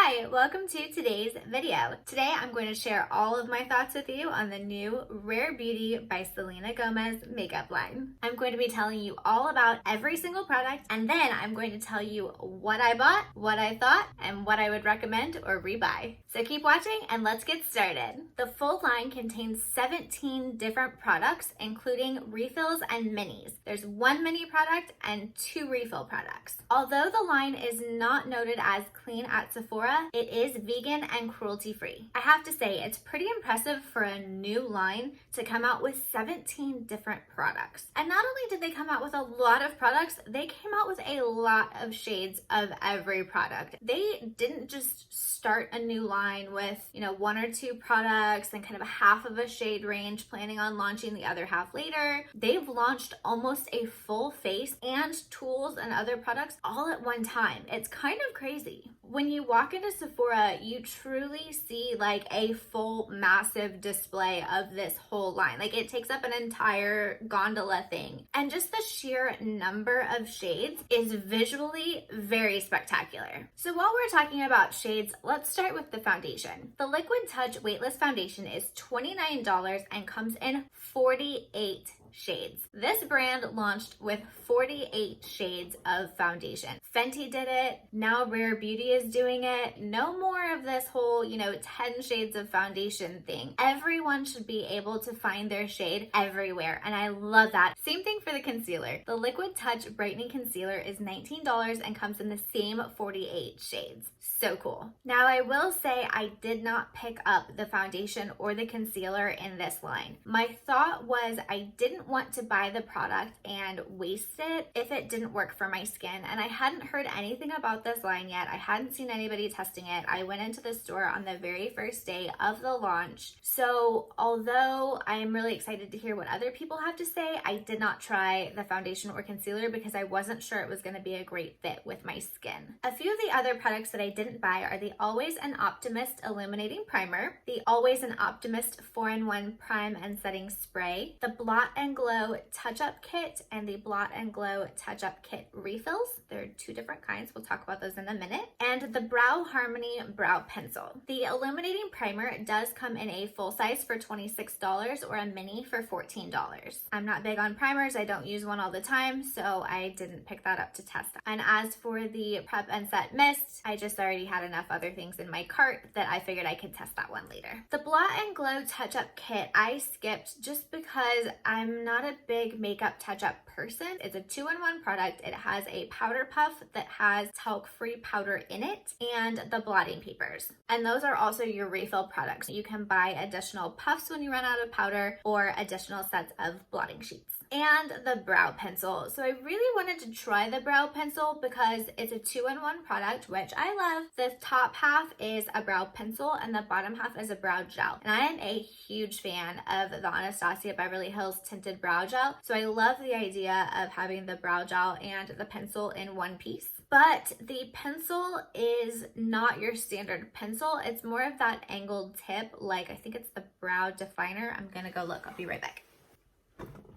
Hi, welcome to today's video. Today I'm going to share all of my thoughts with you on the new Rare Beauty by Selena Gomez makeup line. I'm going to be telling you all about every single product, and then I'm going to tell you what I bought, what I thought, and what I would recommend or rebuy. So keep watching and let's get started. The full line contains 17 different products, including refills and minis. There's one mini product and two refill products. Although the line is not noted as clean at Sephora, it is vegan and cruelty-free. I have to say, it's pretty impressive for a new line to come out with 17 different products. And not only did they come out with a lot of products, they came out with a lot of shades of every product. They didn't just start a new line with, one or two products and kind of a half of a shade range, planning on launching the other half later. They've launched almost a full face and tools and other products all at one time. It's kind of crazy. When you walk into Sephora, you truly see like a full massive display of this whole line. Like it takes up an entire gondola thing. And just the sheer number of shades is visually very spectacular. So while we're talking about shades, let's start with the foundation. The Liquid Touch Weightless Foundation is $29 and comes in 48 shades. This brand launched with 48 shades of foundation. Fenty did it. Now Rare Beauty is doing it. No more of this whole, 10 shades of foundation thing. Everyone should be able to find their shade everywhere, and I love that. Same thing for the concealer. The Liquid Touch Brightening Concealer is $19 and comes in the same 48 shades. So cool. Now I will say I did not pick up the foundation or the concealer in this line. My thought was I didn't want to buy the product and waste it if it didn't work for my skin, and I hadn't heard anything about this line yet. I hadn't seen anybody testing it. I went into the store on the very first day of the launch. So although I am really excited to hear what other people have to say, I did not try the foundation or concealer because I wasn't sure it was going to be a great fit with my skin. A few of the other products that I didn't buy are the Always an Optimist Illuminating Primer, the Always an Optimist 4-in-1 Prime and Setting Spray, the Blot and Glow Touch-Up Kit, and the Blot and Glow Touch-Up Kit Refills. There are two different kinds. We'll talk about those in a minute. And the Brow Harmony Brow Pencil. The Illuminating Primer does come in a full size for $26 or a mini for $14. I'm not big on primers. I don't use one all the time, so I didn't pick that up to test. And as for the Prep and Set Mist, I just already had enough other things in my cart that I figured I could test that one later. The Blot and Glow Touch-Up Kit I skipped just because I'm not a big makeup touch-up person. It's a 2-in-1 product. It has a powder puff that has talc-free powder in it and the blotting papers. And those are also your refill products. You can buy additional puffs when you run out of powder or additional sets of blotting sheets. And the brow pencil. So I really wanted to try the brow pencil because it's a 2-in-1 product, which I love. The top half is a brow pencil and the bottom half is a brow gel. And I am a huge fan of the Anastasia Beverly Hills Tinted Brow Gel. So I love the idea of having the brow gel and the pencil in one piece. But the pencil is not your standard pencil. It's more of that angled tip, like I think it's the brow definer. I'm gonna go look, I'll be right back.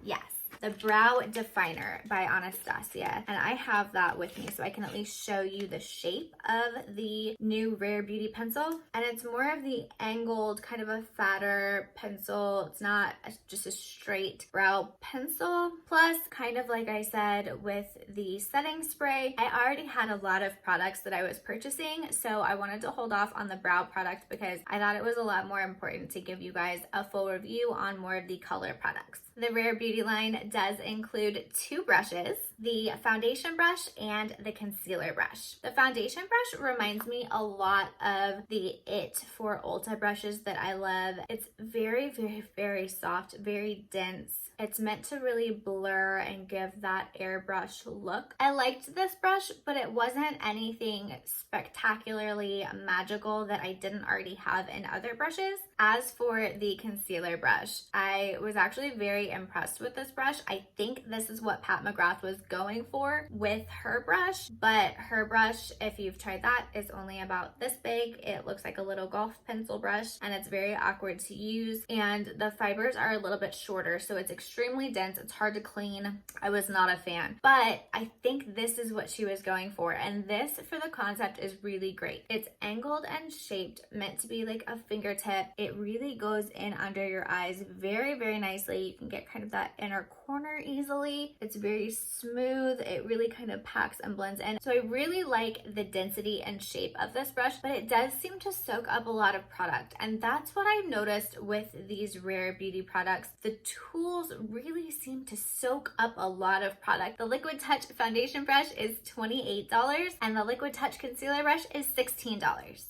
Yes. The Brow Definer by Anastasia, and I have that with me so I can at least show you the shape of the new Rare Beauty pencil. And it's more of the angled, kind of a fatter pencil. It's not just a straight brow pencil. Plus, kind of like I said with the setting spray, I already had a lot of products that I was purchasing, so I wanted to hold off on the brow product because I thought it was a lot more important to give you guys a full review on more of the color products. The Rare Beauty line does include two brushes, the foundation brush and the concealer brush. The foundation brush reminds me a lot of the It for Ulta brushes that I love. It's very, very, very soft, very dense. It's meant to really blur and give that airbrush look. I liked this brush, but it wasn't anything spectacularly magical that I didn't already have in other brushes. As for the concealer brush, I was actually very impressed with this brush. I think this is what Pat McGrath was going for with her brush, but her brush, if you've tried that, is only about this big. It looks like a little golf pencil brush, and it's very awkward to use, and the fibers are a little bit shorter, so it's extremely extremely dense. It's hard to clean. I was not a fan, but I think this is what she was going for. And this for the concept is really great. It's angled and shaped, meant to be like a fingertip. It really goes in under your eyes very, very nicely. You can get kind of that inner corner easily. It's very smooth. It really kind of packs and blends in. So I really like the density and shape of this brush, but it does seem to soak up a lot of product. And that's what I've noticed with these Rare Beauty products. The tools really seem to soak up a lot of product. The Liquid Touch foundation brush is $28 and the Liquid Touch concealer brush is $16.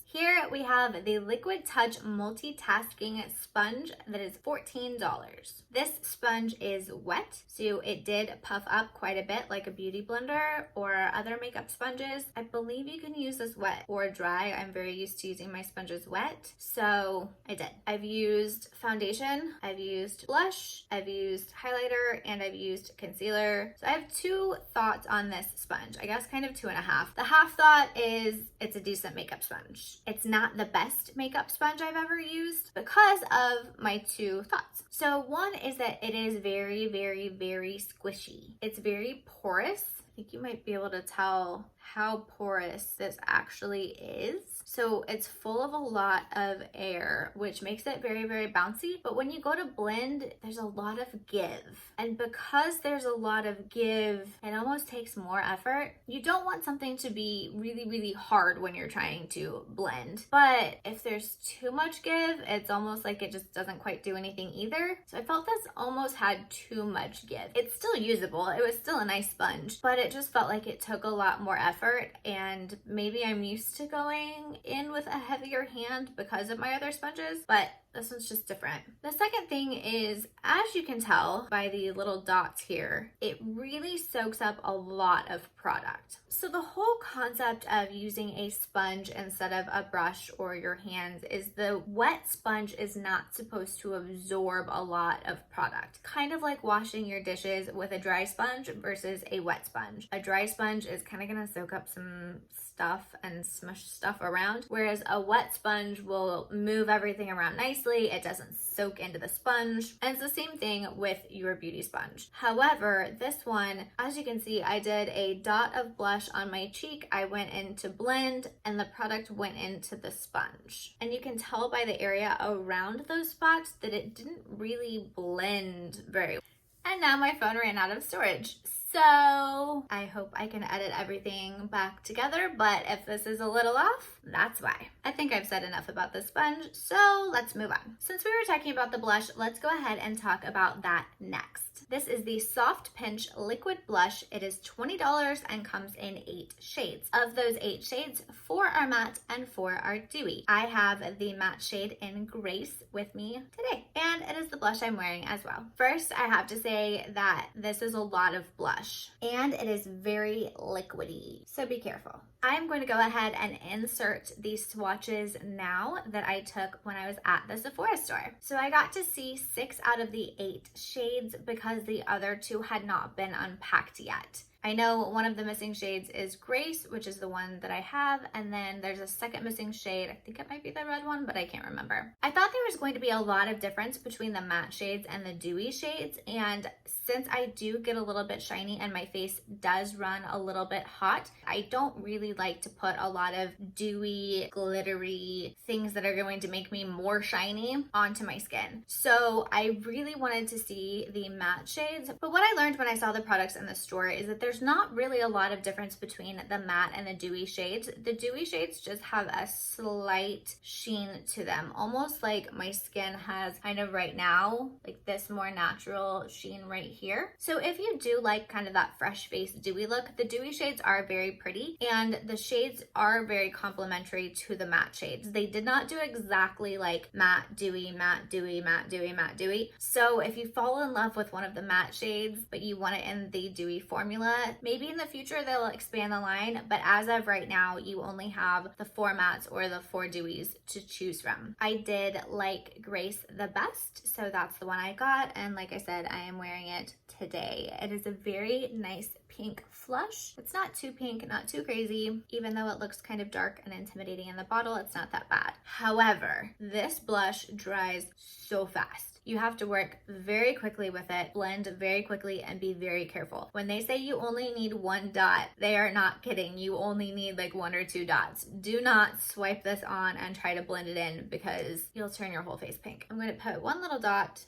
Here we have the Liquid Touch multitasking sponge that is $14. This sponge is wet, so it did puff up quite a bit like a beauty blender or other makeup sponges. I believe you can use this wet or dry. I'm very used to using my sponges wet, so I did. I've used foundation, I've used blush, I've used highlighter, and I've used concealer. So I have 2 thoughts on this sponge. I guess kind of 2.5. The half thought is it's a decent makeup sponge. It's not the best makeup sponge I've ever used because of my 2 thoughts. So one is that it is very, very, very squishy. It's very porous. I think you might be able to tell how porous this actually is. So it's full of a lot of air, which makes it very, very bouncy. But when you go to blend, there's a lot of give. And because there's a lot of give, it almost takes more effort. You don't want something to be really, really hard when you're trying to blend. But if there's too much give, it's almost like it just doesn't quite do anything either. So I felt this almost had too much give. It's still usable. It was still a nice sponge, but it just felt like it took a lot more effort. And maybe I'm used to going in with a heavier hand because of my other sponges, but this one's just different. The second thing is, as you can tell by the little dots here, it really soaks up a lot of product. So the whole concept of using a sponge instead of a brush or your hands is the wet sponge is not supposed to absorb a lot of product. Kind of like washing your dishes with a dry sponge versus a wet sponge. A dry sponge is kind of gonna soak up some stuff and smush stuff around, whereas a wet sponge will move everything around nicely. It doesn't soak into the sponge, and it's the same thing with your beauty sponge. However, this one, as you can see, I did a dot of blush on my cheek. I went in to blend and the product went into the sponge, and you can tell by the area around those spots that it didn't really blend very well. And now my phone ran out of storage. So I hope I can edit everything back together, but if this is a little off, that's why. I think I've said enough about the sponge, so let's move on. Since we were talking about the blush, let's go ahead and talk about that next. This is the Soft Pinch Liquid Blush. It is $20 and comes in 8 shades. Of those 8 shades, 4 are matte and 4 are dewy. I have the matte shade in Grace with me today, and it is the blush I'm wearing as well. First, I have to say that this is a lot of blush, and it is very liquidy, so be careful. I'm going to go ahead and insert these swatches now that I took when I was at the Sephora store. So I got to see 6 out of the 8 shades because the other 2 had not been unpacked yet. I know one of the missing shades is Grace, which is the one that I have, and then there's a second missing shade. I think it might be the red one, but I can't remember. I thought there was going to be a lot of difference between the matte shades and the dewy shades, and since I do get a little bit shiny and my face does run a little bit hot, I don't really like to put a lot of dewy, glittery things that are going to make me more shiny onto my skin. So I really wanted to see the matte shades, but what I learned when I saw the products in the store is that there's not really a lot of difference between the matte and the dewy shades. The dewy shades just have a slight sheen to them, almost like my skin has kind of right now, like this more natural sheen right here. So if you do like kind of that fresh face dewy look, the dewy shades are very pretty, and the shades are very complementary to the matte shades. They did not do exactly like matte, dewy, matte, dewy, matte, dewy, matte, dewy. So if you fall in love with one of the matte shades, but you want it in the dewy formula, maybe in the future they'll expand the line, but as of right now, you only have the 4 mattes or the 4 dewies to choose from. I did like Grace the best, so that's the one I got, and like I said, I am wearing it today. It is a very nice pink flush. It's not too pink, not too crazy. Even though it looks kind of dark and intimidating in the bottle, it's not that bad. However, this blush dries so fast. You have to work very quickly with it, blend very quickly, and be very careful. When they say you only need 1 dot, they are not kidding. You only need like 1 or 2 dots. Do not swipe this on and try to blend it in because you'll turn your whole face pink. I'm going to put 1 little dot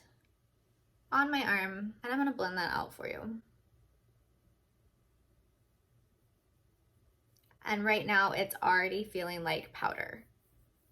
on my arm and I'm going to blend that out for you. And right now it's already feeling like powder.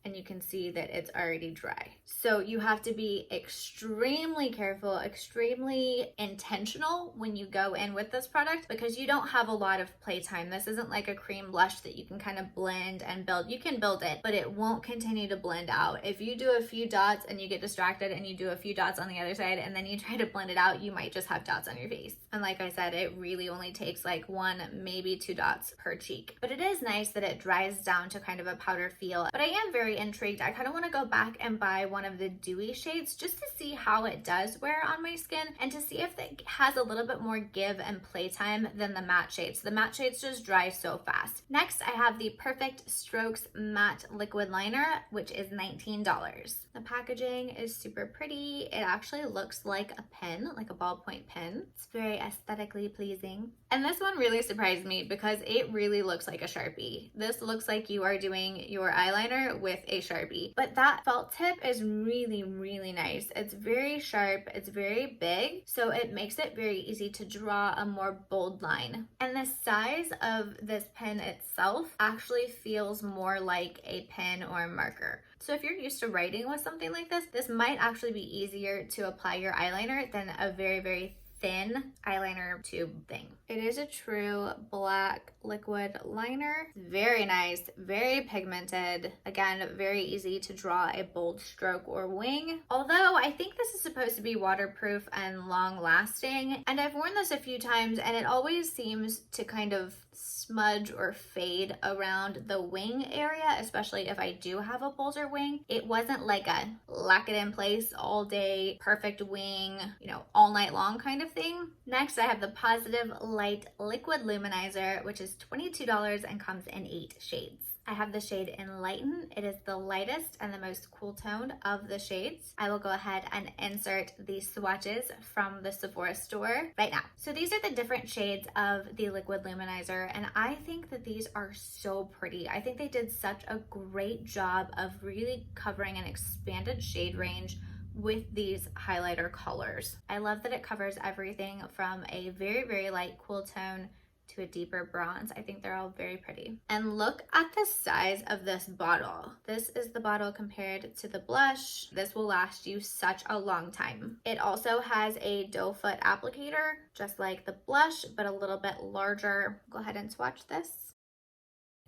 And you can see that it's already dry. So you have to be extremely careful, extremely intentional when you go in with this product because you don't have a lot of playtime. This isn't like a cream blush that you can kind of blend and build. You can build it, but it won't continue to blend out. If you do a few dots and you get distracted and you do a few dots on the other side and then you try to blend it out, you might just have dots on your face. And like I said, it really only takes like 1, maybe 2 dots per cheek. But it is nice that it dries down to kind of a powder feel. But I am very intrigued. I kind of want to go back and buy one of the dewy shades just to see how it does wear on my skin and to see if it has a little bit more give and playtime than the matte shades. The matte shades just dry so fast. Next, I have the Perfect Strokes Matte Liquid Liner, which is $19. The packaging is super pretty. It actually looks like a pen, like a ballpoint pen. It's very aesthetically pleasing. And this one really surprised me because it really looks like a Sharpie. This looks like you are doing your eyeliner with a Sharpie. But that felt tip is really, really nice. It's very sharp, it's very big, so it makes it very easy to draw a more bold line. And the size of this pen itself actually feels more like a pen or a marker. So if you're used to writing with something like this might actually be easier to apply your eyeliner than a very, very thin eyeliner tube thing. It is a true black liquid liner. Very nice, very pigmented. Again, very easy to draw a bold stroke or wing. Although I think this is supposed to be waterproof and long lasting. And I've worn this a few times and it always seems to kind of smudge or fade around the wing area, especially if I do have a bolder wing. It wasn't like a lock it in place all day, perfect wing, you know, all night long kind of thing. Next, I have the Positive Light Liquid Luminizer, which is $22 and comes in 8 shades. I have the shade Enlighten. It is the lightest and the most cool toned of the shades. I will go ahead and insert the swatches from the Sephora store right now. So these are the different shades of the liquid luminizer, and I think that these are so pretty. I think they did such a great job of really covering an expanded shade range with these highlighter colors. I love that it covers everything from a very, very light cool tone to a deeper bronze. I think they're all very pretty. And look at the size of this bottle. This is the bottle compared to the blush. This will last you such a long time. It also has a doe foot applicator, just like the blush, but a little bit larger. Go ahead and swatch this.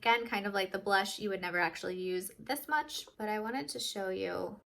Again, kind of like the blush, you would never actually use this much, but I wanted to show you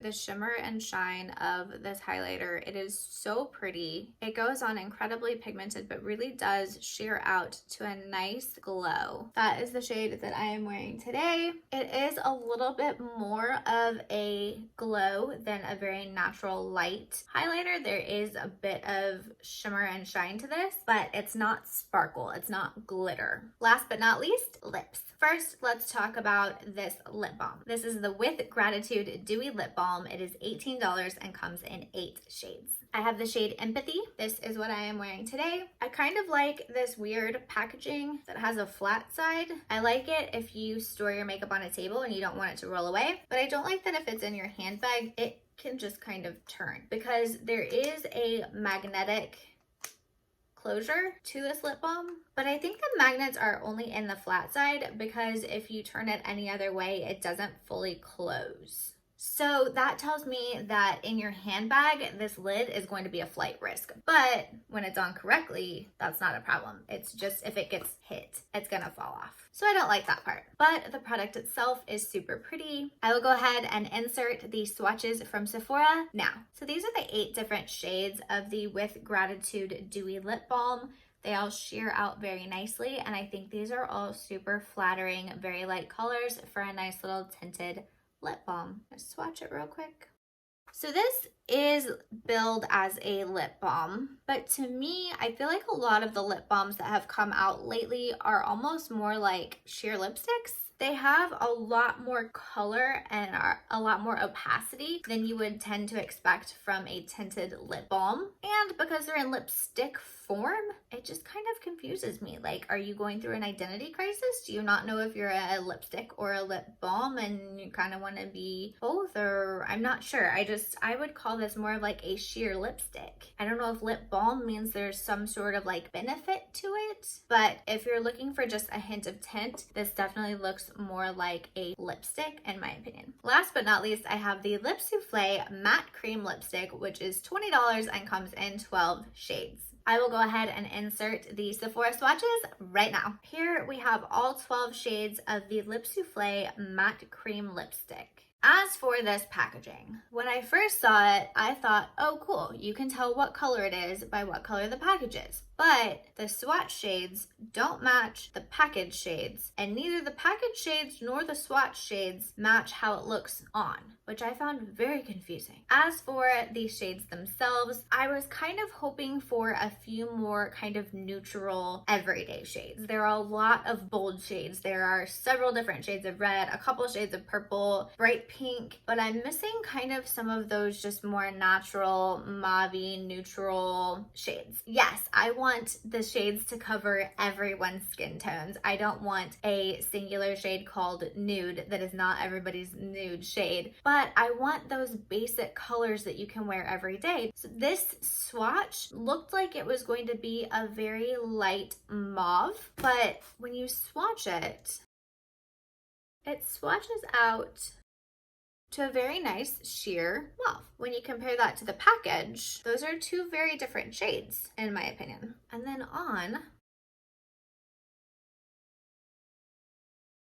the shimmer and shine of this highlighter. It is so pretty. It goes on incredibly pigmented, but really does sheer out to a nice glow. That is the shade that I am wearing today. It is a little bit more of a glow than a very natural light highlighter. There is a bit of shimmer and shine to this, but it's not sparkle. It's not glitter. Last but not least, lips. First, let's talk about this lip balm. This is the With Gratitude Dewy Lip Balm. It is $18 and comes in 8 shades. I have the shade Empathy. This is what I am wearing today. I kind of like this weird packaging that has a flat side. I like it if you store your makeup on a table and you don't want it to roll away, but I don't like that if it's in your handbag, it can just kind of turn because there is a magnetic closure to this lip balm, but I think the magnets are only in the flat side because if you turn it any other way, it doesn't fully close. So that tells me that in your handbag, this lid is going to be a flight risk. But when it's on correctly, that's not a problem. It's just if it gets hit, it's gonna fall off. So I don't like that part. But the product itself is super pretty. I will go ahead and insert the swatches from Sephora now. So these are the 8 different shades of the With Gratitude Dewy Lip Balm. They all sheer out very nicely, and I think these are all super flattering, very light colors for a nice little tinted lip balm. Let's swatch it real quick. So this is billed as a lip balm, but to me, I feel like a lot of the lip balms that have come out lately are almost more like sheer lipsticks. They have a lot more color and are a lot more opacity than you would tend to expect from a tinted lip balm. And because they're in lipstick form, it just kind of confuses me. Like, are you going through an identity crisis? Do you not know if you're a lipstick or a lip balm and you kind of want to be both? Or I'm not sure. I would call this more of like a sheer lipstick. I don't know if lip balm means there's some sort of like benefit to it, but if you're looking for just a hint of tint, this definitely looks more like a lipstick in my opinion. Last but not least, I have the Lip Souffle Matte Cream Lipstick, which is $20 and comes in 12 shades. I will go ahead and insert the Sephora swatches right now. Here we have all 12 shades of the Lip Souffle Matte Cream Lipstick. As for this packaging, when I first saw it, I thought, oh cool, you can tell what color it is by what color the package is. But the swatch shades don't match the package shades, and neither the package shades nor the swatch shades match how it looks on, which I found very confusing. As for the shades themselves, I was kind of hoping for a few more kind of neutral everyday shades. There are a lot of bold shades. There are several different shades of red, a couple shades of purple, bright pink, but I'm missing kind of some of those just more natural, mauve-y, neutral shades. Yes, I want the shades to cover everyone's skin tones. I don't want a singular shade called nude that is not everybody's nude shade, but I want those basic colors that you can wear every day. So this swatch looked like it was going to be a very light mauve, but when you swatch it, it swatches out to a very nice sheer mauve. When you compare that to the package, those are two very different shades in my opinion. And then on,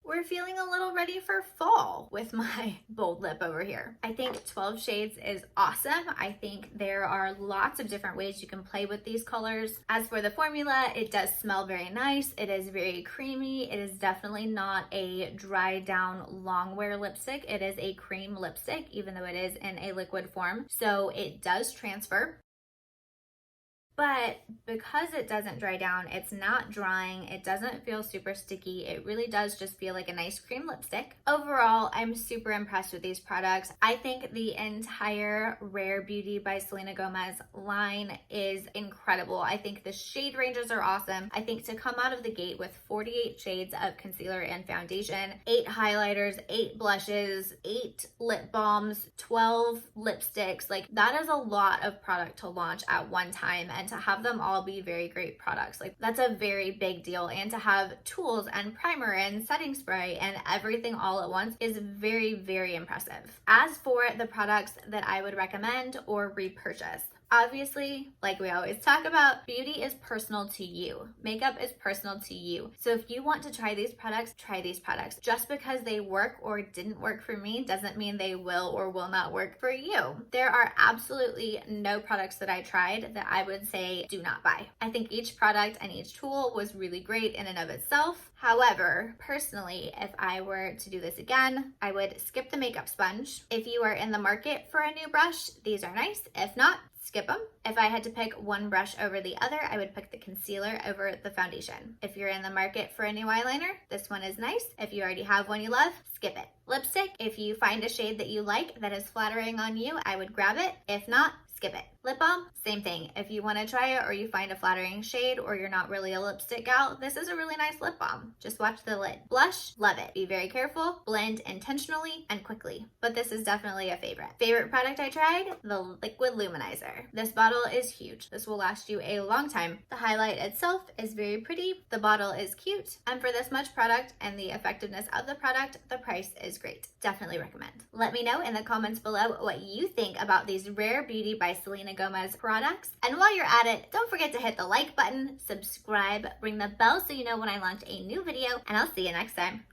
we're feeling a little ready for fall with my bold lip over here. I think 12 shades is awesome. I think there are lots of different ways you can play with these colors. As for the formula, it does smell very nice. It is very creamy. It is definitely not a dry down long wear lipstick. It is a cream lipstick, even though it is in a liquid form. So it does transfer. But because it doesn't dry down, it's not drying, it doesn't feel super sticky, it really does just feel like a nice cream lipstick. Overall, I'm super impressed with these products. I think the entire Rare Beauty by Selena Gomez line is incredible. I think the shade ranges are awesome. I think to come out of the gate with 48 shades of concealer and foundation, 8 highlighters, 8 blushes, 8 lip balms, 12 lipsticks, like that is a lot of product to launch at one time, and to have them all be very great products, like that's a very big deal. And to have tools and primer and setting spray and everything all at once is very, very impressive. As for the products that I would recommend or repurchase, obviously, like we always talk about, beauty is personal to you. Makeup is personal to you. So if you want to try these products, try these products. Just because they work or didn't work for me doesn't mean they will or will not work for you. There are absolutely no products that I tried that I would say do not buy. I think each product and each tool was really great in and of itself. However, personally, if I were to do this again, I would skip the makeup sponge. If you are in the market for a new brush, these are nice. If not, skip them. If I had to pick one brush over the other, I would pick the concealer over the foundation. If you're in the market for a new eyeliner, this one is nice. If you already have one you love, skip it. Lipstick, if you find a shade that you like that is flattering on you, I would grab it. If not, skip it. Lip balm, same thing. If you want to try it or you find a flattering shade or you're not really a lipstick gal, this is a really nice lip balm. Just watch the lid. Blush, love it. Be very careful, blend intentionally and quickly. But this is definitely a favorite. Favorite product I tried? The liquid luminizer. This bottle is huge. This will last you a long time. The highlight itself is very pretty. The bottle is cute. And for this much product and the effectiveness of the product, the price is great. Definitely recommend. Let me know in the comments below what you think about these Rare Beauty by Selena Gomez products. And while you're at it, don't forget to hit the like button, subscribe, ring the bell so you know when I launch a new video, and I'll see you next time.